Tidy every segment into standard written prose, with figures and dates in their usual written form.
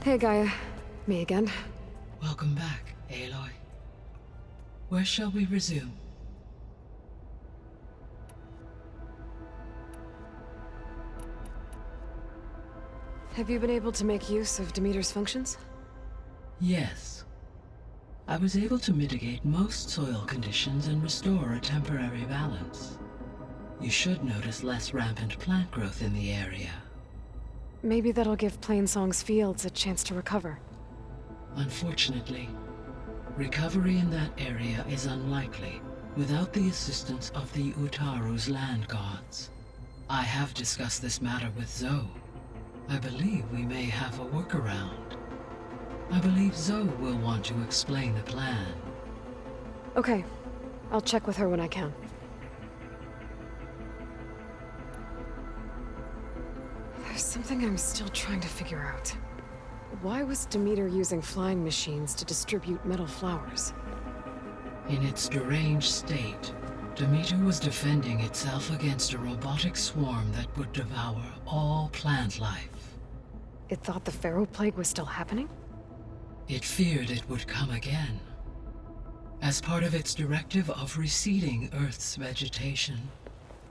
Hey, Gaia. Me again. Welcome back, Aloy. Where shall we resume? Have you been able to make use of Demeter's functions? Yes. I was able to mitigate most soil conditions and restore a temporary balance. You should notice less rampant plant growth in the area. Maybe that'll give Plainsong's fields a chance to recover. Unfortunately, recovery in that area is unlikely without the assistance of the Utaru's land gods. I have discussed this matter with Zoe. I believe we may have a workaround. I believe Zoe will want to explain the plan. Okay. I'll check with her when I can. There's something I'm still trying to figure out. Why was Demeter using flying machines to distribute metal flowers? In its deranged state, Demeter was defending itself against a robotic swarm that would devour all plant life. It thought the Pharaoh Plague was still happening? It feared it would come again. As part of its directive of receding Earth's vegetation,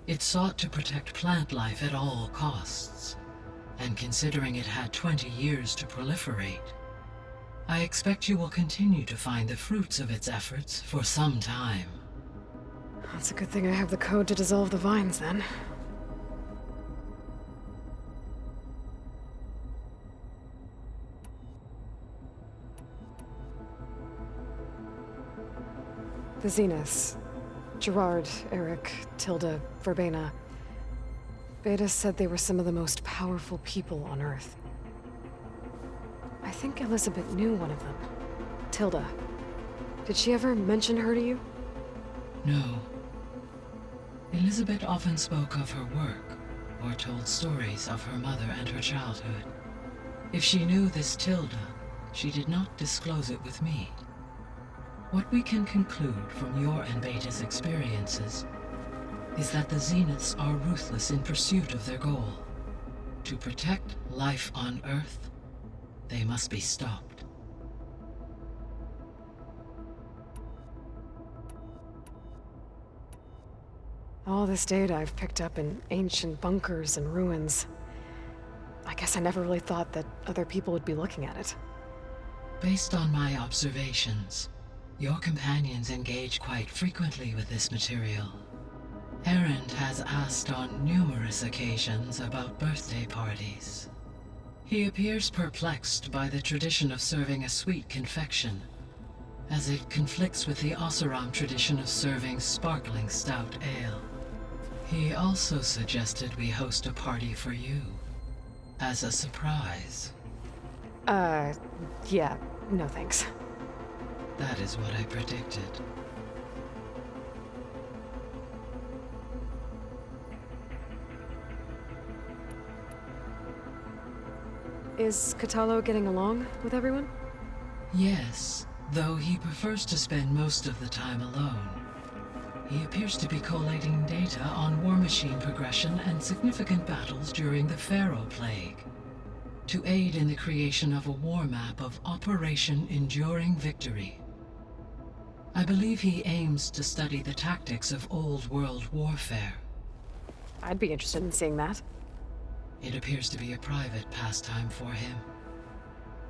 it sought to protect plant life at all costs. And considering it had 20 years to proliferate, I expect you will continue to find the fruits of its efforts for some time. That's a good thing I have the code to dissolve the vines, then. The Zeniths. Gerard, Eric, Tilda, Verbena. Beta said they were some of the most powerful people on Earth. I think Elizabeth knew one of them. Tilda. Did she ever mention her to you? No. Elizabeth often spoke of her work, or told stories of her mother and her childhood. If she knew this Tilda, she did not disclose it with me. What we can conclude from your and Beta's experiences is that the Zeniths are ruthless in pursuit of their goal. To protect life on Earth, they must be stopped. All this data I've picked up in ancient bunkers and ruins. I guess I never really thought that other people would be looking at it. Based on my observations, your companions engage quite frequently with this material. Erend has asked on numerous occasions about birthday parties. He appears perplexed by the tradition of serving a sweet confection, as it conflicts with the Oseram tradition of serving sparkling stout ale. He also suggested we host a party for you, as a surprise. Yeah, no thanks. That is what I predicted. Is Katalo getting along with everyone? Yes, though he prefers to spend most of the time alone. He appears to be collating data on war machine progression and significant battles during the Pharaoh Plague, to aid in the creation of a war map of Operation Enduring Victory. I believe he aims to study the tactics of old world warfare. I'd be interested in seeing that. It appears to be a private pastime for him.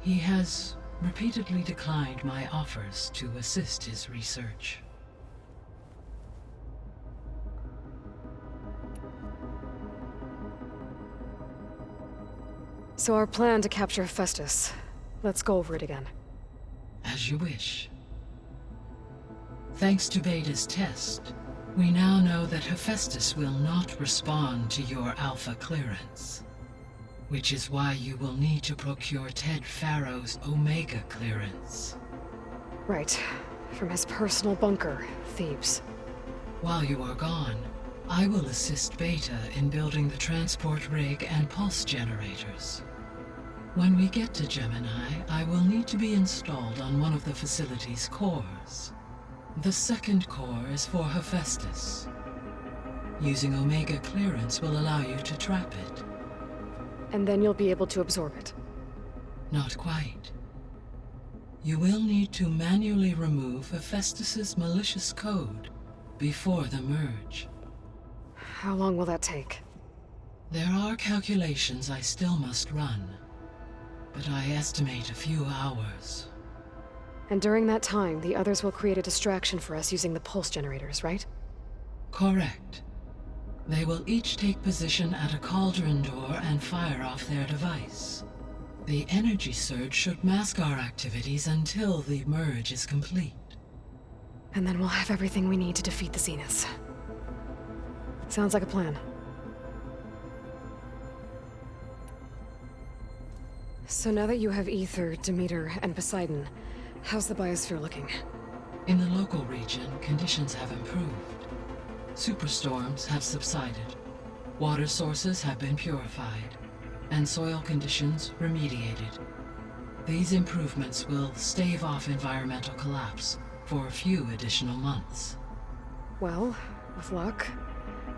He has repeatedly declined my offers to assist his research. So our plan to capture Hephaestus. Let's go over it again. As you wish. Thanks to Beta's test, we now know that Hephaestus will not respond to your Alpha clearance, which is why you will need to procure Ted Pharaoh's Omega clearance. Right. From his personal bunker, Thebes. While you are gone, I will assist Beta in building the transport rig and pulse generators. When we get to Gemini, I will need to be installed on one of the facility's cores. The second core is for Hephaestus. Using Omega clearance will allow you to trap it. And then you'll be able to absorb it. Not quite. You will need to manually remove Hephaestus's malicious code before the merge. How long will that take? There are calculations I still must run, but I estimate a few hours. And during that time, the others will create a distraction for us using the pulse generators, right? Correct. They will each take position at a cauldron door and fire off their device. The energy surge should mask our activities until the merge is complete. And then we'll have everything we need to defeat the Zeniths. Sounds like a plan. So now that you have Ether, Demeter, and Poseidon, how's the biosphere looking? In the local region, conditions have improved. Superstorms have subsided, water sources have been purified, and soil conditions remediated. These improvements will stave off environmental collapse for a few additional months. Well, with luck,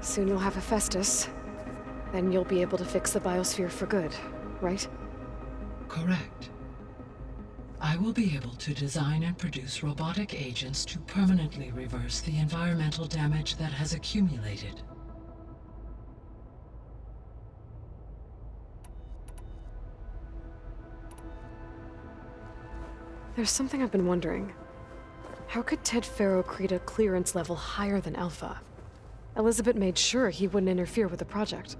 soon you'll have Hephaestus. Then you'll be able to fix the biosphere for good, right? Correct. I will be able to design and produce robotic agents to permanently reverse the environmental damage that has accumulated. There's something I've been wondering. How could Ted Faro create a clearance level higher than Alpha? Elizabeth made sure he wouldn't interfere with the project.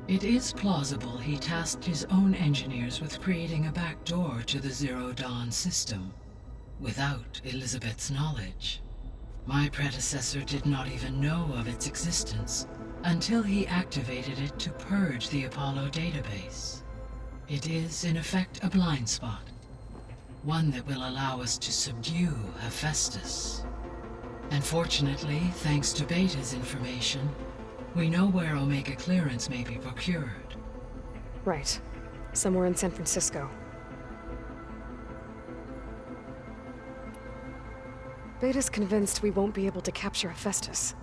It is plausible he tasked his own engineers with creating a back door to the Zero Dawn system, without Elizabeth's knowledge. My predecessor did not even know of its existence until he activated it to purge the Apollo database. It is, in effect, a blind spot, one that will allow us to subdue Hephaestus. And fortunately, thanks to Beta's information, we know where Omega clearance may be procured. Right. Somewhere in San Francisco. Beta's convinced we won't be able to capture Hephaestus.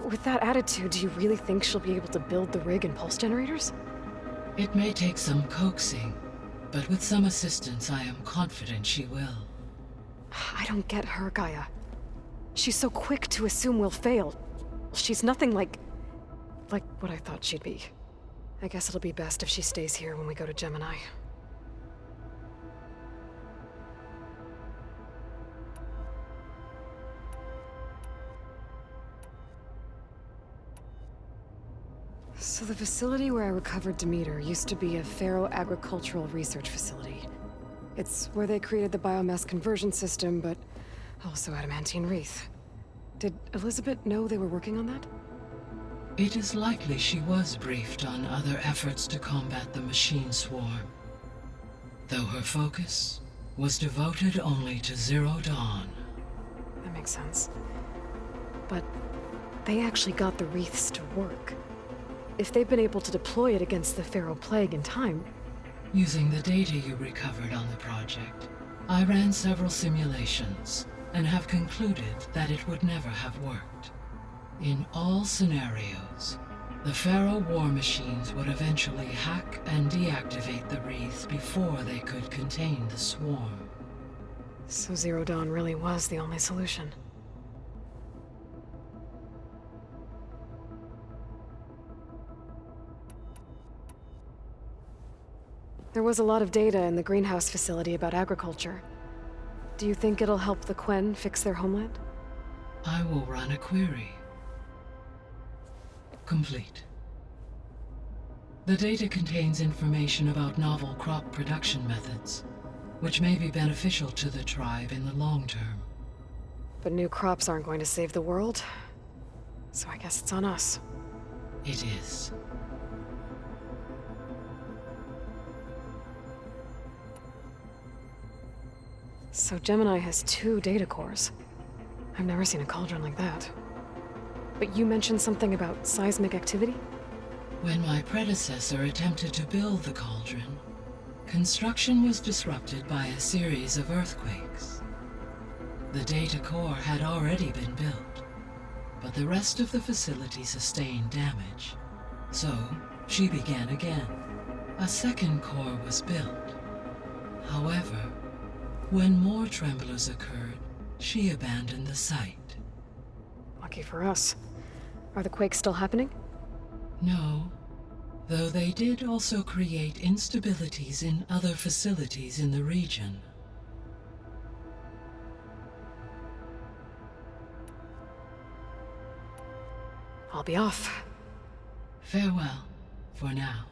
With that attitude, do you really think she'll be able to build the rig and pulse generators? It may take some coaxing, but with some assistance I am confident she will. I don't get her, Gaia. She's so quick to assume we'll fail. She's nothing like what I thought she'd be. I guess it'll be best if she stays here when we go to Gemini. So the facility where I recovered Demeter used to be a Faro agricultural research facility. It's where they created the biomass conversion system, but also adamantine wreath. Did Elizabeth know they were working on that? It is likely she was briefed on other efforts to combat the machine swarm, though her focus was devoted only to Zero Dawn. That makes sense. But they actually got the wreaths to work. If they've been able to deploy it against the Faro Plague in time... Using the data you recovered on the project, I ran several simulations and have concluded that it would never have worked. In all scenarios, the Faro war machines would eventually hack and deactivate the wreath before they could contain the swarm. So Zero Dawn really was the only solution. There was a lot of data in the greenhouse facility about agriculture. Do you think it'll help the Quen fix their homeland? I will run a query. Complete. The data contains information about novel crop production methods, which may be beneficial to the tribe in the long term. But new crops aren't going to save the world, so I guess it's on us. It is. So Gemini has 2 data cores. I've never seen a cauldron like that. But you mentioned something about seismic activity? When my predecessor attempted to build the cauldron, construction was disrupted by a series of earthquakes. The data core had already been built, but the rest of the facility sustained damage. So, she began again. A second core was built, However, when more tremblers occurred, she abandoned the site. Lucky for us. Are the quakes still happening? No, though they did also create instabilities in other facilities in the region. I'll be off. Farewell, for now.